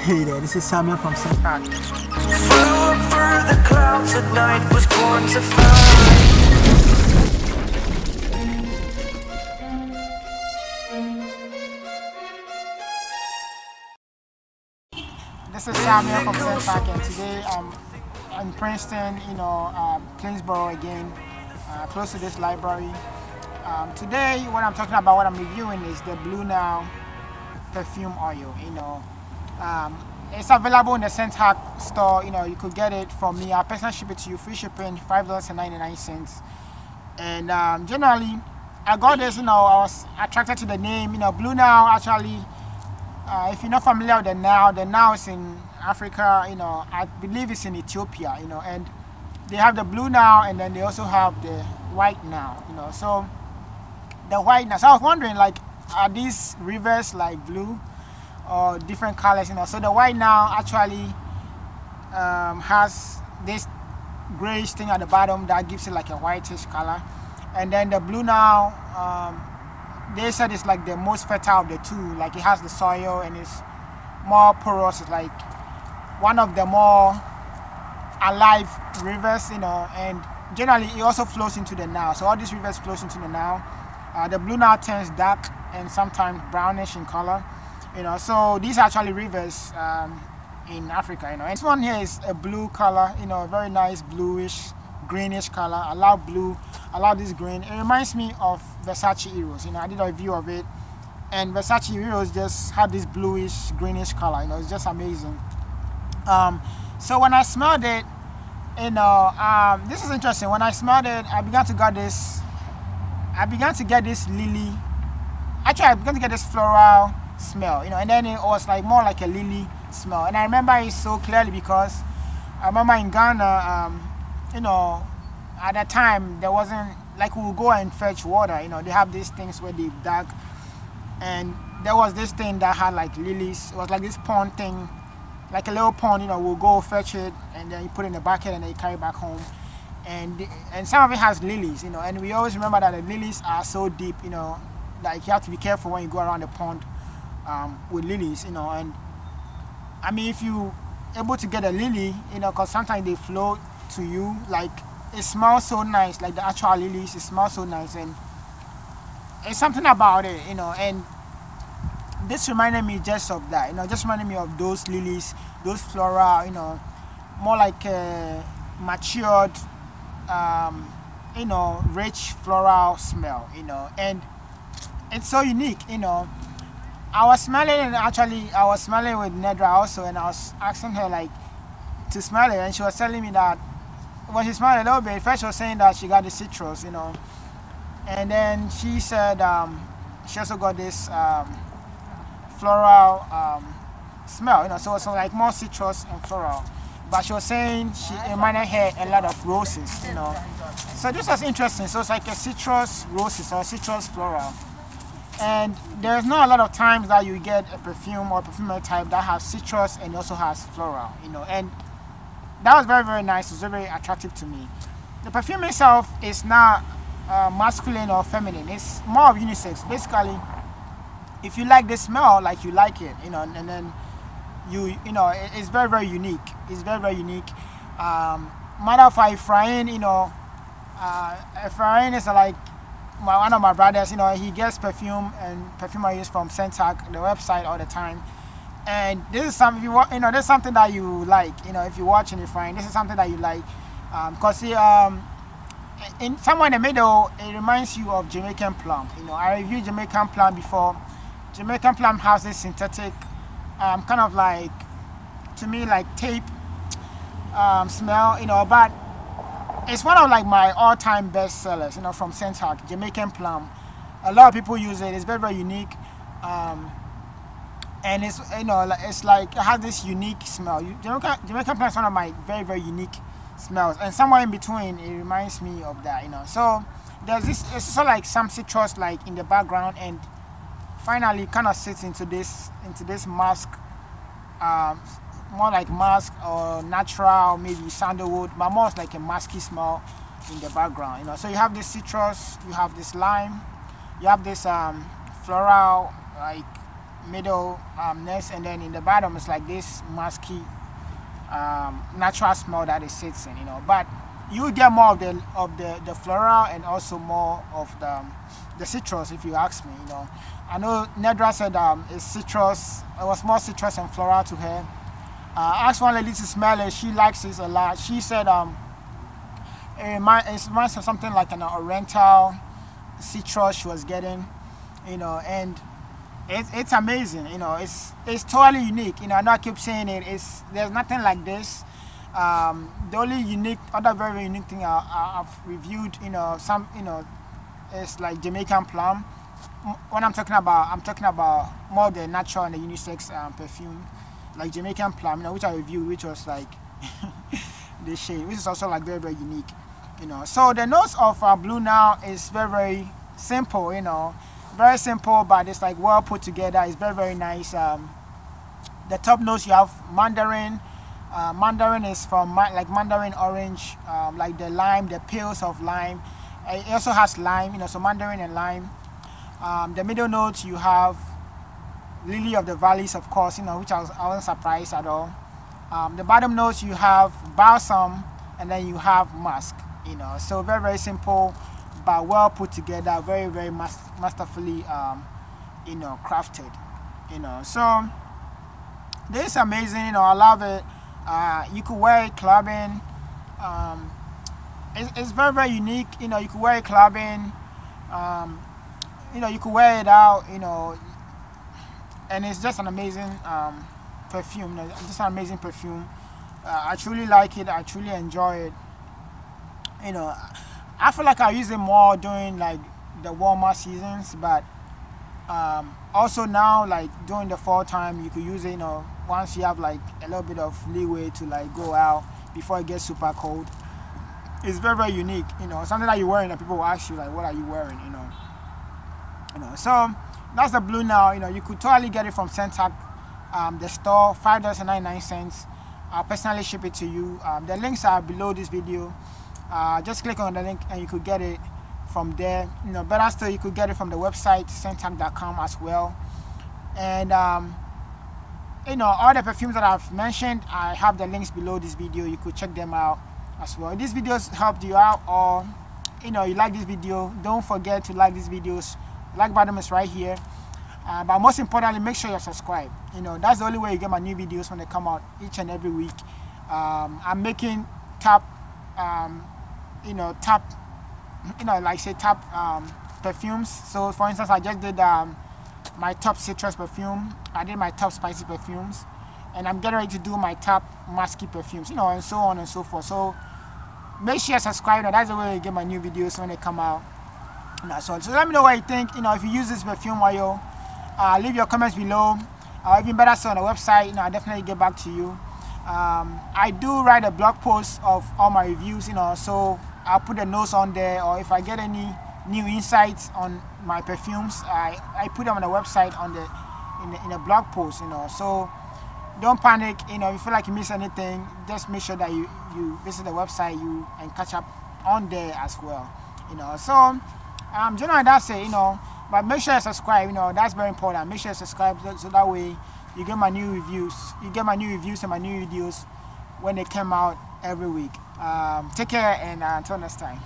Hey there, this is Samuel from Scenthack. Flew over the clouds at night, was born to fly. This is Samuel from Scenthack, and today I'm in Princeton, Plainsboro again, close to this library. Today, what I'm talking about, what I'm reviewing is the BLUE NILE Perfume Oil. It's available in the Scenthack store. You could get it from me. I'll personally ship it to you, free shipping, $5.99. And generally, I got this. I was attracted to the name. BLUE NILE. Actually, if you're not familiar with the Nile is in Africa. I believe it's in Ethiopia. And they have the BLUE NILE, and then they also have the white Nile. So the white Nile. So I was wondering, like, are these rivers like blue or different colors? So the white Nile actually has this grayish thing at the bottom that gives it like a whitish color, and then the BLUE NILE, they said it's like the most fertile of the two. Like, it has the soil and it's more porous. It's like one of the more alive rivers, and generally it also flows into the Nile. So all these rivers flows into the Nile. The BLUE NILE turns dark and sometimes brownish in color. So these are actually rivers in Africa. And this one here is a blue color, very nice bluish, greenish color. I love blue, I love this green. It reminds me of Versace Eros. I did a review of it, and Versace Eros just had this bluish, greenish color. It's just amazing. So when I smelled it, this is interesting. When I smelled it, I began to get this lily. Actually, I began to get this floral smell, and then it was like more like a lily smell. And I remember it so clearly because I remember in Ghana, at that time there wasn't, like, we would go and fetch water. They have these things where they dug, and there was this thing that had like lilies. It was like this pond thing, like a little pond. We'll go fetch it, and then you put it in a bucket and then you carry it back home. And some of it has lilies, and we always remember that the lilies are so deep, like you have to be careful when you go around the pond with lilies, and I mean, if you able to get a lily, because sometimes they float to you, like, it smells so nice, like the actual lilies, it smells so nice, and it's something about it, and this reminded me just of that, just reminded me of those lilies, those floral, more like matured, rich floral smell, and it's so unique. I was smelling it, actually I was smelling with Nedra also, and I was asking her like to smell it, and she was telling me that when she smelled it a little bit, first she was saying that she got the citrus, and then she said she also got this floral smell, so it's like more citrus and floral. But she was saying it reminded her a lot of roses, So this was interesting. So it's like a citrus roses or citrus floral. And there's not a lot of times that you get a perfume or perfumery type that has citrus and also has floral, And that was very, very nice. It was very, very attractive to me. The perfume itself is not masculine or feminine. It's more of unisex. Basically, if you like this smell, like you like it, and then it's very, very unique. It's very, very unique. Matter of fact, Efrain, Efrain is like one of my brothers. He gets perfume and perfumeries from Scenthack, the website, all the time. And this is something this is something that you like. If you're watching Efrain, this is something that you like, because in somewhere in the middle, it reminds you of Jamaican plum. I reviewed Jamaican plum before. Jamaican plum has this synthetic, kind of like, to me, like tape smell, but it's one of like my all-time best sellers, from Scenthack, Jamaican plum. A lot of people use it. It's very, very unique, and it's it's like it has this unique smell. Jamaican plum is one of my very, very unique smells, and somewhere in between, it reminds me of that, So there's this, it's also like some citrus like in the background, and finally kind of sits into this musk, more like musk or natural, maybe sandalwood, but more like a musky smell in the background. So you have this citrus, you have this lime, you have this floral, like middle nest, and then in the bottom it's like this musky natural smell that it sits in, you know. But you get more of the floral and also more of the citrus, if you ask me, you know. I know Nedra said it's citrus. It was more citrus and floral to her. I asked one lady to smell it. She likes it a lot. She said it reminds of something like an oriental citrus she was getting, you know, and it's amazing, you know. It's totally unique, you know. I know I keep saying it. There's nothing like this. The only other very unique thing I've reviewed, you know, is like Jamaican plum. When I'm talking about more of the natural and the unisex perfume, like Jamaican plum, you know, which I reviewed, which was like this shade, which is also like very, very unique, you know. So the notes of Blue Nile is very, very simple, you know, very simple, but it's like well put together. It's very, very nice. The top notes, you have mandarin. Mandarin is from like mandarin orange, like the lime, the peels of lime. It also has lime, you know, so mandarin and lime. The middle notes, you have lily of the valleys, of course, you know, which I wasn't surprised at all. The bottom notes, you have balsam, and then you have musk, you know. So very, very simple, but well put together, very, very masterfully, you know, crafted, you know. So this is amazing, you know. I love it. You could wear it clubbing. It's very, very unique, you know. You could wear it clubbing. You know, you could wear it out, you know, and it's just an amazing perfume. You know, just an amazing perfume. I truly like it. I truly enjoy it. You know, I feel like I use it more during like the warmer seasons, but also now, like during the fall time, you could use it, you know, once you have like a little bit of leeway to like go out before it gets super cold. It's very, very unique, you know, something that you're wearing and people will ask you like, what are you wearing, you know. So that's the Blue Nile. You know, you could totally get it from Scenthack, the store, $5.99. I'll personally ship it to you. The links are below this video. Just click on the link and you could get it from there. You know, better still, you could get it from the website scenthack.com as well. And you know, all the perfumes that I've mentioned, I have the links below this video. You could check them out as well. If these videos helped you out, or you know, you like this video, don't forget to like these videos. Like button is right here, but most importantly, make sure you're subscribed. You know, that's the only way you get my new videos when they come out each and every week. I'm making top perfumes. So for instance, I just did my top citrus perfume, I did my top spicy perfumes, and I'm getting ready to do my top musky perfumes, you know, and so on and so forth. So make sure you subscribe. You know, that's the way you get my new videos when they come out. So let me know what you think. You know, if you use this perfume oil, leave your comments below. Even better, so on the website, you know, I'll definitely get back to you. I do write a blog post of all my reviews, you know, so I'll put the notes on there, or if I get any new insights on my perfumes, I put them on the website in a blog post, you know. So don't panic, you know. If you feel like you miss anything, just make sure that you visit the website and catch up on there as well, you know. So generally that's it, you know. But make sure you subscribe, you know, that's very important. Make sure you subscribe so that way you get my new reviews. You get my new reviews and my new videos when they come out every week. Take care, and until next time.